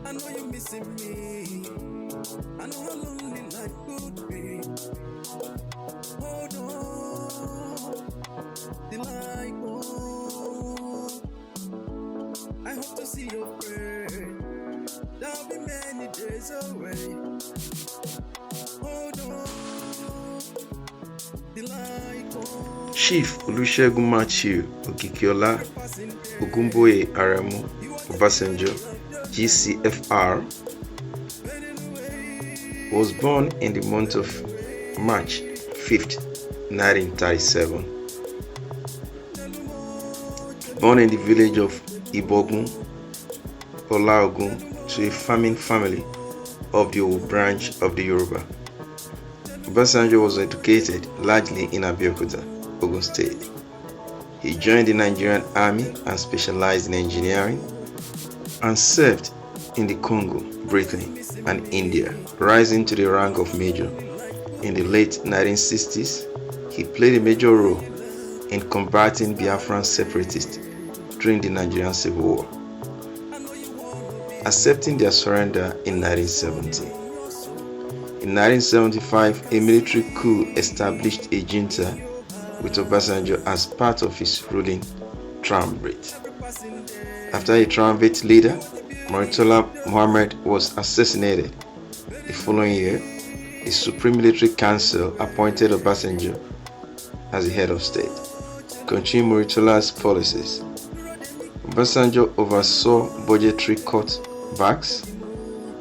I know you're missing me. I know how lonely life could be. Hold on, the light on. I hope to see your face. There'll be many days away. Hold on, the light on. Chief Olusegun Matthew Okikiola Ogumboye Aremu Obasanjo, GCFR, was born in the month of March 5th, 1937. Born in the village of Ibogun, Olaogun, to a farming family of the old branch of the Yoruba. Obasanjo was educated largely in Abeokuta, Ogun State. He joined the Nigerian Army and specialized in engineering, and served in the Congo, Britain, and India, rising to the rank of major. In the late 1960s, he played a major role in combating Biafran separatists during the Nigerian Civil War, accepting their surrender in 1970. In 1975, a military coup established a junta with Obasanjo as part of his ruling triumvirate. After a triumvirate leader, Murtala Muhammad, was assassinated, the following year, the Supreme Military Council appointed Obasanjo as the head of state, continuing Murtala's policies. Obasanjo oversaw budgetary cutbacks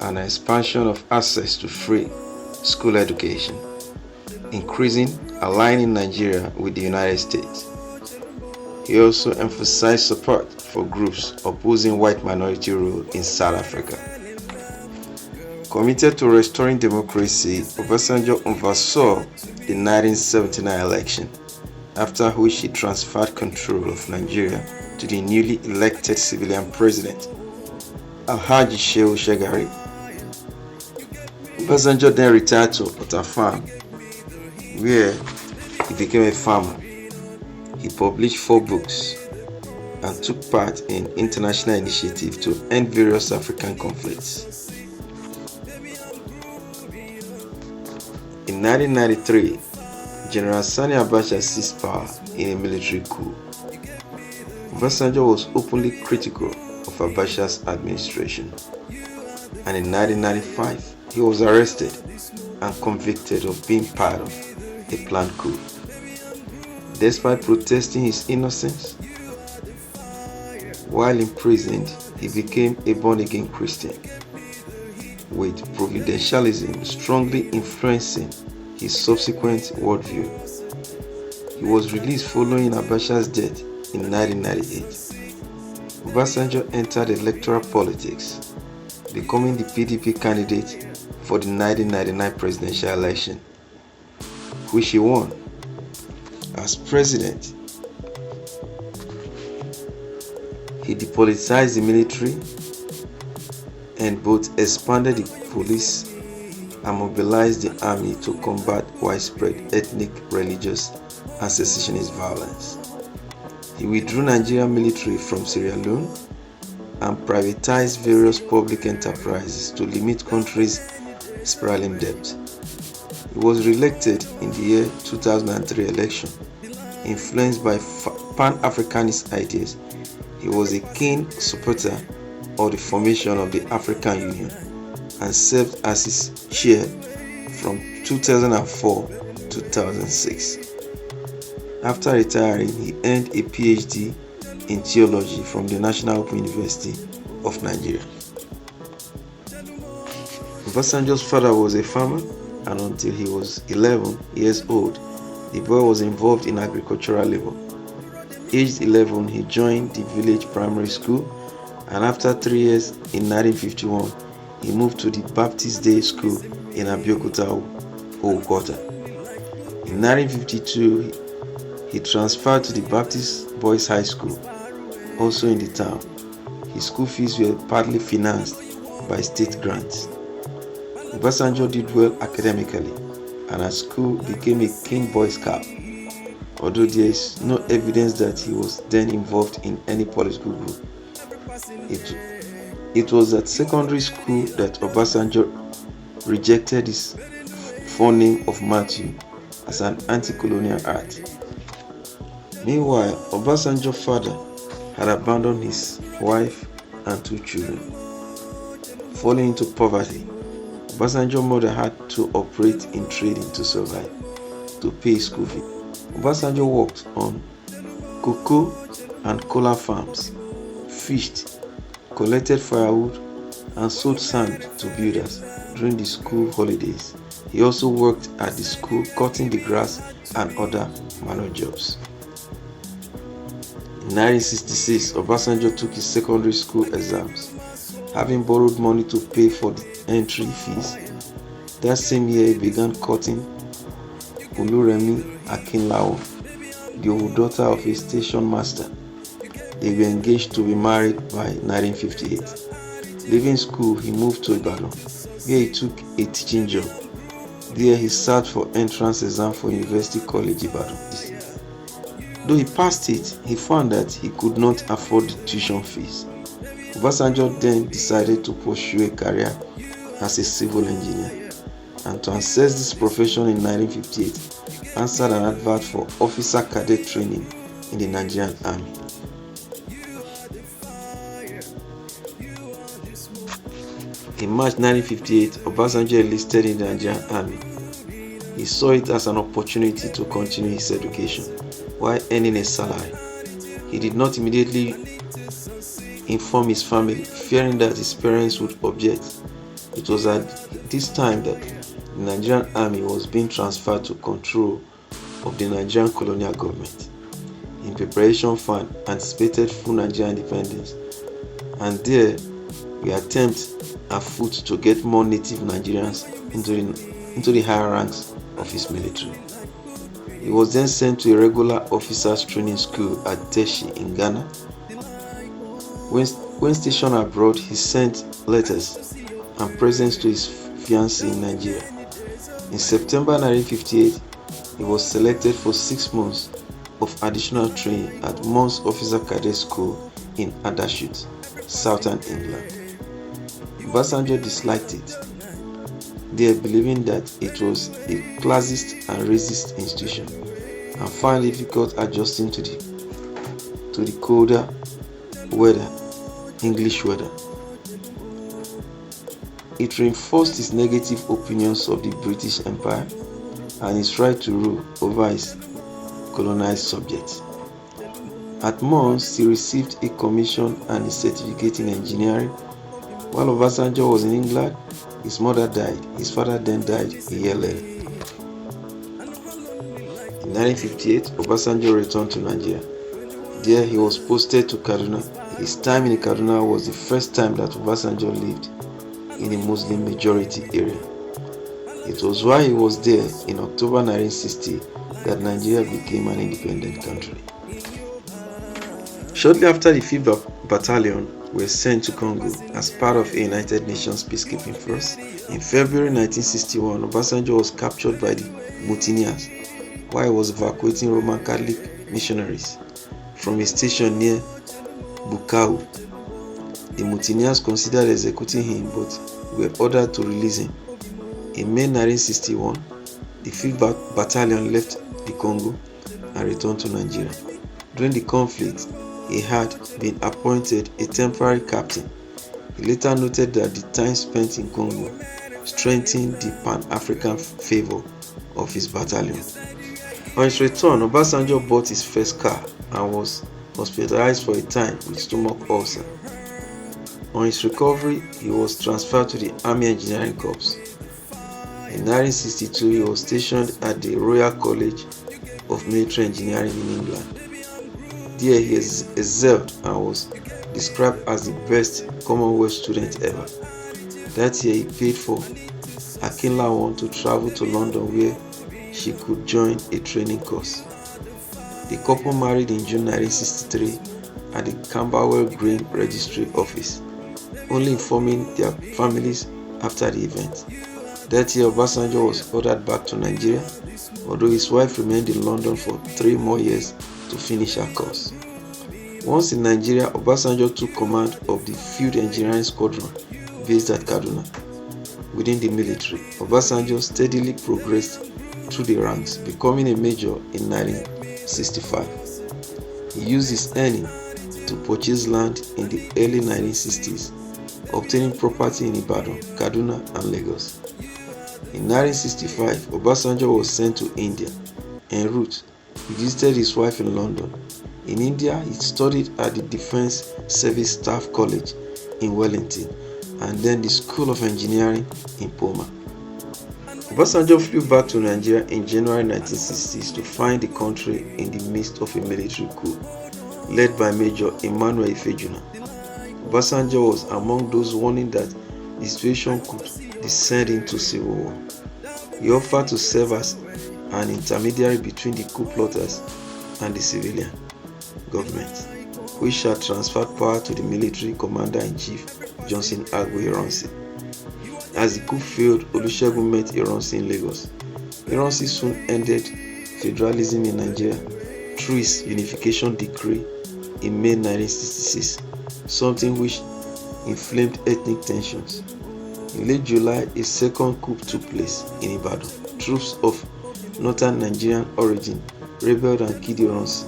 and an expansion of access to free school education, aligning Nigeria with the United States. He also emphasized support for groups opposing white minority rule in South Africa. Committed to restoring democracy, Obasanjo oversaw the 1979 election, after which he transferred control of Nigeria to the newly elected civilian president, Alhaji Shehu Shagari. Obasanjo then retired to Otafam, where he became a farmer. He published 4 books and took part in international initiatives to end various African conflicts. In 1993, General Sani Abacha seized power in a military coup. Obasanjo was openly critical of Abacha's administration, and in 1995, he was arrested and convicted of being part of a planned coup. Despite protesting his innocence, while imprisoned, he became a born-again Christian, with providentialism strongly influencing his subsequent worldview. He was released following Abacha's death in 1998. Obasanjo entered electoral politics, becoming the PDP candidate for the 1999 presidential election, which he won. As president, he depoliticized the military and both expanded the police and mobilized the army to combat widespread ethnic, religious, and secessionist violence. He withdrew Nigerian military from Sierra Leone and privatized various public enterprises to limit country's spiraling debt. He was re-elected in the year 2003 election. Influenced by Pan-Africanist ideas, he was a keen supporter of the formation of the African Union and served as its chair from 2004 to 2006. After retiring, he earned a PhD in theology from the National Open University of Nigeria. Obasanjo's father was a farmer, and until he was 11 years old, the boy was involved in agricultural labor. Aged 11, he joined the village primary school, and after 3 years in 1951, he moved to the Baptist Day School in Abeokuta, Ojukwu. In 1952, he transferred to the Baptist Boys High School, also in the town. His school fees were partly financed by state grants. Obasanjo did well academically and at school became a keen Boy Scout, although there is no evidence that he was then involved in any political group. It was at secondary school that Obasanjo rejected his forename of Matthew as an anti-colonial act. Meanwhile, Obasanjo's father had abandoned his wife and 2 children. Falling into poverty, Obasanjo's mother had to operate in trading to survive, to pay his school fee. Obasanjo worked on cocoa and cola farms, fished, collected firewood, and sold sand to builders during the school holidays. He also worked at the school cutting the grass and other manual jobs. In 1966, Obasanjo took his secondary school exams, having borrowed money to pay for the entry fees. That same year, he began courting Oluremi Akinlawo, the daughter of a station master. They were engaged to be married by 1958. Leaving school, he moved to Ibadan, where he took a teaching job. There, he sat for entrance exam for University College Ibadan. Though he passed it, he found that he could not afford the tuition fees. Obasanjo then decided to pursue a career as a civil engineer, and to access this profession in 1958, answered an advert for officer cadet training in the Nigerian Army. In March 1958, Obasanjo enlisted in the Nigerian Army. He saw it as an opportunity to continue his education while earning a salary. He did not immediately inform his family, fearing that his parents would object. It was at this time that the Nigerian Army was being transferred to control of the Nigerian colonial government, in preparation for an anticipated full Nigerian independence, and there were attempts afoot to get more native Nigerians into the higher ranks of his military. He was then sent to a regular officers training school at Teshi in Ghana. When stationed abroad, he sent letters and presents to his fiancée in Nigeria. In September 1958, he was selected for 6 months of additional training at Mons Officer Cadet School in Aldershot, southern England. Obasanjo disliked it, there believing that it was a classist and racist institution, and found it difficult adjusting to the colder weather, English weather. It reinforced his negative opinions of the British Empire and his right to rule over his colonized subjects. At Mons, he received a commission and a certificate in engineering. While Obasanjo was in England, his mother died. His father then died a year later. In 1958, Obasanjo returned to Nigeria. There, he was posted to Kaduna. His time in Kaduna was the first time that Obasanjo lived in a Muslim majority area. It was while he was there in October 1960 that Nigeria became an independent country. Shortly after, the 5th Battalion were sent to Congo as part of a United Nations peacekeeping force. In February 1961, Obasanjo was captured by the mutineers while he was evacuating Roman Catholic missionaries from a station near Bukavu. The mutineers considered executing him but were ordered to release him. In May 1961, the 5th Battalion left the Congo and returned to Nigeria. During the conflict, he had been appointed a temporary captain. He later noted that the time spent in Congo strengthened the Pan-African favor of his battalion. On his return, Obasanjo bought his first car and was hospitalized for a time with stomach ulcer. On his recovery, he was transferred to the Army Engineering Corps. In 1962, he was stationed at the Royal College of Military Engineering in England. There he excelled and was described as the best Commonwealth student ever. That year he paid for Akinlawo to travel to London where she could join a training course. The couple married in June 1963 at the Camberwell Green Registry Office, only informing their families after the event. That year, Obasanjo was ordered back to Nigeria, although his wife remained in London for 3 more years to finish her course. Once in Nigeria, Obasanjo took command of the Field Engineering Squadron based at Kaduna. Within the military, Obasanjo steadily progressed through the ranks, becoming a major in 1965. He used his earning to purchase land in the early 1960s, obtaining property in Ibadan, Kaduna, and Lagos. In 1965, Obasanjo was sent to India. En route, he visited his wife in London. In India, he studied at the Defence Service Staff College in Wellington and then the School of Engineering in Poma. Obasanjo flew back to Nigeria in January 1960s to find the country in the midst of a military coup led by Major Emmanuel Ifejuna. Obasanjo was among those warning that the situation could descend into civil war. He offered to serve as an intermediary between the coup plotters and the civilian government, which shall transfer power to the military commander-in-chief Johnson Agbo Ironsi. As the coup failed, Olusegun met Ironsi in Lagos. Ironsi soon ended federalism in Nigeria through his unification decree in May 1966, something which inflamed ethnic tensions. In late July, a second coup took place in Ibadan. Troops of northern Nigerian origin rebelled and killed Ironsi,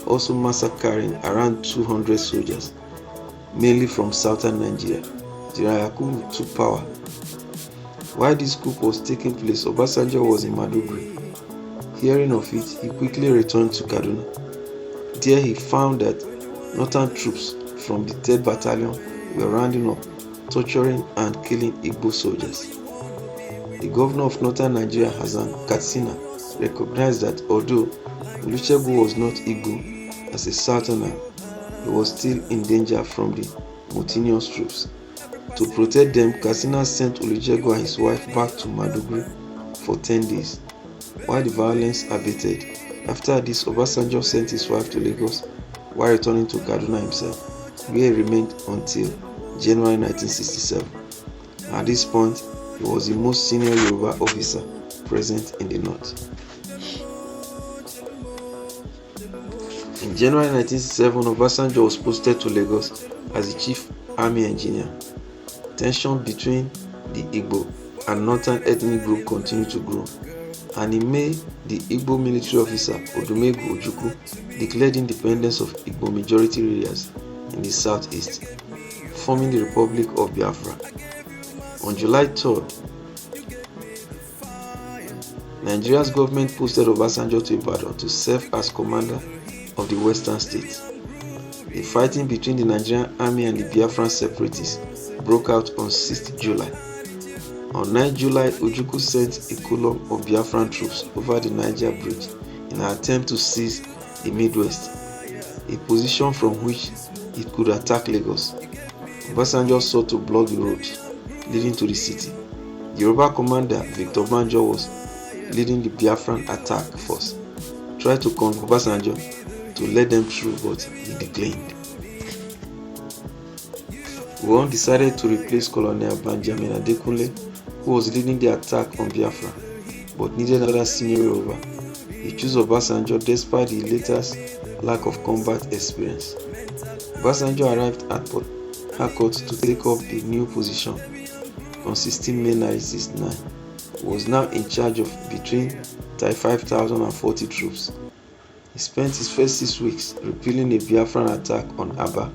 also massacring around 200 soldiers, mainly from southern Nigeria. The Yakubu took power. While this coup was taking place, Obasanjo was in Maiduguri. Hearing of it, he quickly returned to Kaduna. There he found that northern troops from the 3rd Battalion were rounding up, torturing and killing Igbo soldiers. The governor of northern Nigeria, Hassan Katsina, recognized that although Olusegun was not Igbo, as a southerner, he was still in danger from the mutinous troops. To protect them, Katsina sent Olusegun and his wife back to Maiduguri for 10 days, while the violence abated. After this, Obasanjo sent his wife to Lagos while returning to Kaduna himself, where he remained until January 1967. At this point, he was the most senior Yoruba officer present in the north. In January 1967, Obasanjo was posted to Lagos as the chief army engineer. Tension between the Igbo and northern ethnic group continued to grow, and in May, the Igbo military officer Odumegwu Ojukwu declared independence of Igbo majority areas in the southeast, forming the Republic of Biafra. On July 3rd, Nigeria's government posted Obasanjo to Ibadan to serve as commander of the western states. The fighting between the Nigerian army and the Biafran separatists broke out on 6th July. On 9 July, Ojukwu sent a column of Biafran troops over the Niger Bridge in an attempt to seize the Midwest, a position from which it could attack Lagos. Obasanjo sought to block the road leading to the city. The Yoruba commander Victor Banjo was leading the Biafran attack force, tried to convince Obasanjo to let them through, but he declined. Gowon decided to replace Colonel Benjamin Adekunle, who was leading the attack on Biafra, but needed another senior Yoruba. He chose Obasanjo despite the latter's lack of combat experience. Obasanjo arrived at Port Harcourt to take up the new position on 16 May 1969. He was now in charge of between 35,000 and 40 troops. He spent his first 6 weeks repelling a Biafran attack on Aba.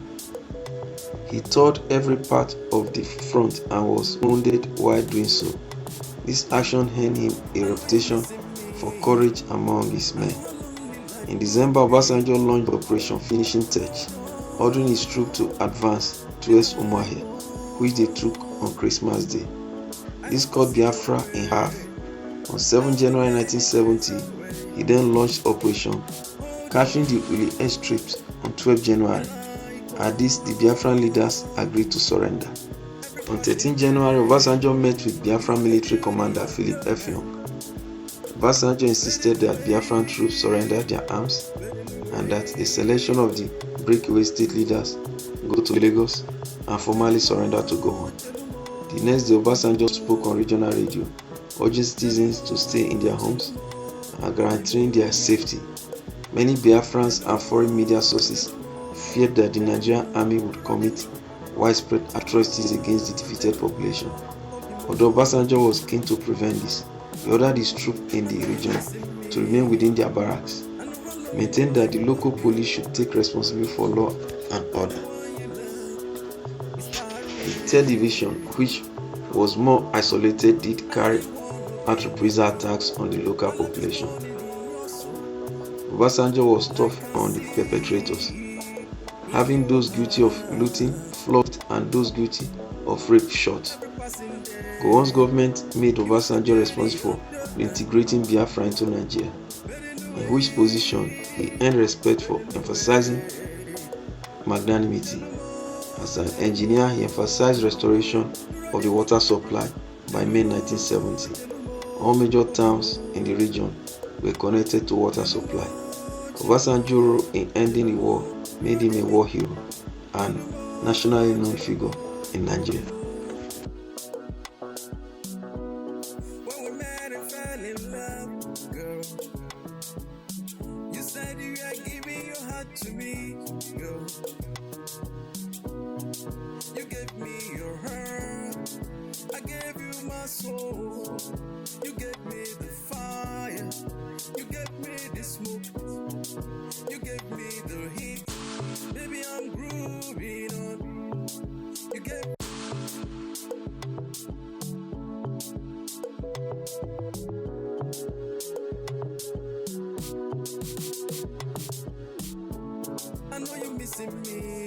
He toured every part of the front and was wounded while doing so. This action earned him a reputation for courage among his men. In December, Obasanjo launched Operation Finishing Touch, ordering his troops to advance towards Umuahia, which they took on Christmas Day. This cut Biafra in half. On 7 January 1970, he then launched Operation capturing the Uli airstrips on 12 January. At this, the Biafran leaders agreed to surrender. On 13 January, Obasanjo met with Biafran military commander Philip Effiong. Obasanjo insisted that Biafran troops surrender their arms and that the selection of the breakaway state leaders go to Lagos and formally surrender to Gowon. The The next day, Obasanjo spoke on regional radio, urging citizens to stay in their homes and guaranteeing their safety. Many Biafrans and foreign media sources feared that the Nigerian army would commit widespread atrocities against the defeated population. Although Obasanjo was keen to prevent this, he ordered his troops in the region to remain within their barracks, maintained that the local police should take responsibility for law and order. The third division, which was more isolated, did carry out reprisal attacks on the local population. Obasanjo was tough on the perpetrators, having those guilty of looting flogged and those guilty of rape shot. Gowon's government made Obasanjo responsible for integrating Biafra into Nigeria, in which position he earned respect for emphasizing magnanimity. As an engineer, he emphasized restoration of the water supply by May 1970. All major towns in the region were connected to water supply. Obasanjo's role in ending the war made him a war hero and nationally known figure in Nigeria. When we met and fell in love, girl, you said you were giving your heart to me, girl. You gave me your heart, I gave you my soul. You gave me the fire, you gave me the smoke, you gave me the heat. Baby, I'm grooving on. You gave I know you're missing me.